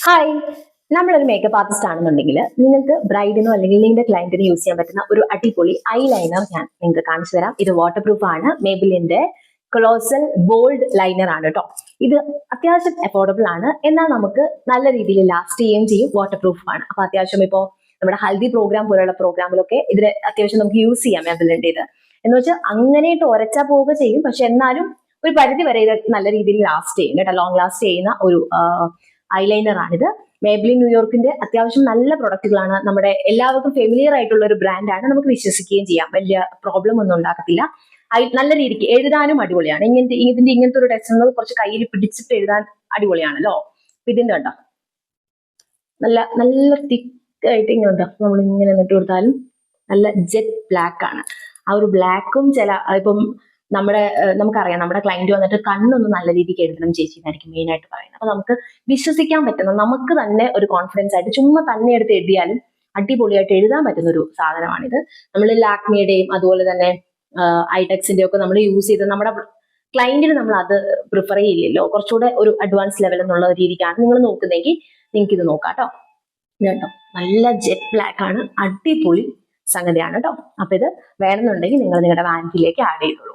Hi, നമ്മളൊരു makeup artist ആണെന്നുണ്ടെങ്കിൽ നിങ്ങൾക്ക് ബ്രൈഡിനോ അല്ലെങ്കിൽ നിങ്ങളുടെ ക്ലയന്റിന് യൂസ് ചെയ്യാൻ പറ്റുന്ന ഒരു അടിപൊളി ഐ ലൈനർ ഞാൻ നിങ്ങൾക്ക് കാണിച്ചു തരാം. ഇത് വാട്ടർ പ്രൂഫ് ആണ്. മേബിലിന്റെ കൊളോസൽ ബോൾഡ് ലൈനർ ആണ് കേട്ടോ. ഇത് അത്യാവശ്യം അഫോർഡബിൾ ആണ്, എന്നാൽ നമുക്ക് നല്ല രീതിയിൽ ലാസ്റ്റ് ചെയ്യുകയും ചെയ്യും. വാട്ടർ പ്രൂഫ് ആണ്. അപ്പൊ അത്യാവശ്യം ഇപ്പോൾ നമ്മുടെ ഹൽദി പ്രോഗ്രാം പോലുള്ള പ്രോഗ്രാമിലൊക്കെ ഇതിന് അത്യാവശ്യം നമുക്ക് യൂസ് ചെയ്യാം മേബിലിന്റെ ഇത്. എന്ന് വെച്ചാൽ അങ്ങനെയിട്ട് ഉരച്ചാ പോവുക ചെയ്യും, പക്ഷെ എന്നാലും ഒരു പരിധി വരെ ഇത് നല്ല രീതിയിൽ ലാസ്റ്റ് ചെയ്യും കേട്ടോ. ലോങ് ലാസ്റ്റ് ചെയ്യുന്ന ഒരു ഐലൈനർ ആണിത്. മേബ്ലിൻ ന്യൂയോർക്കിന്റെ അത്യാവശ്യം നല്ല പ്രൊഡക്റ്റുകളാണ്. നമ്മുടെ എല്ലാവർക്കും ഫെമിലിയർ ആയിട്ടുള്ള ഒരു ബ്രാൻഡാണ്. നമുക്ക് വിശ്വസിക്കുകയും ചെയ്യാം. വലിയ പ്രോബ്ലം ഒന്നും ഉണ്ടാക്കത്തില്ല. നല്ല രീതിക്ക് എഴുതാനും അടിപൊളിയാണ്. ഇങ്ങനത്തെ ഒരു ടെക്സ്റ്റ് കുറച്ച് കയ്യിൽ പിടിച്ചിട്ട് എഴുതാൻ അടിപൊളിയാണല്ലോ. ഇതിന്റെ കണ്ടോ, നല്ല നല്ല തിക്കായിട്ട് ഇങ്ങനെ ഉണ്ടോ, നമ്മൾ ഇങ്ങനെ ഇട്ട് കൊടുത്താലും നല്ല ജെറ്റ് ബ്ലാക്ക് ആണ്. ആ ഒരു ബ്ലാക്കും ഇപ്പം നമുക്കറിയാം നമ്മുടെ ക്ലയന്റ് വന്നിട്ട് കണ്ണൊന്നും നല്ല രീതിക്ക് എഴുതണം ചേച്ചി എന്നായിരിക്കും മെയിൻ ആയിട്ട് പറയുന്നത്. അപ്പൊ നമുക്ക് വിശ്വസിക്കാൻ പറ്റുന്ന, നമുക്ക് തന്നെ ഒരു കോൺഫിഡൻസ് ആയിട്ട് ചുമ്മാ തന്നെ എടുത്ത് എഴുതിയാലും അടിപൊളിയായിട്ട് എഴുതാൻ പറ്റുന്ന ഒരു സാധനമാണിത്. നമ്മൾ ലാക്മിയുടെയും അതുപോലെ തന്നെ ഐടെക്സിന്റെ ഒക്കെ നമ്മൾ യൂസ് ചെയ്ത് നമ്മുടെ ക്ലയന്റിന് നമ്മൾ അത് പ്രിഫർ ചെയ്യില്ലല്ലോ. കുറച്ചുകൂടെ ഒരു അഡ്വാൻസ് ലെവൽ എന്നുള്ള രീതിക്കാണ് നിങ്ങൾ നോക്കുന്നതെങ്കിൽ നിങ്ങൾക്ക് ഇത് നോക്കാം കേട്ടോ. കേട്ടോ, നല്ല ജെറ്റ് ബ്ലാക്ക് ആണ്, അടിപൊളി സംഗതിയാണ് കേട്ടോ. അപ്പൊ ഇത് വേണമെന്നുണ്ടെങ്കിൽ നിങ്ങൾ നിങ്ങളുടെ വാനിറ്റിയിലേക്ക് ആഡ് ചെയ്തോളൂ.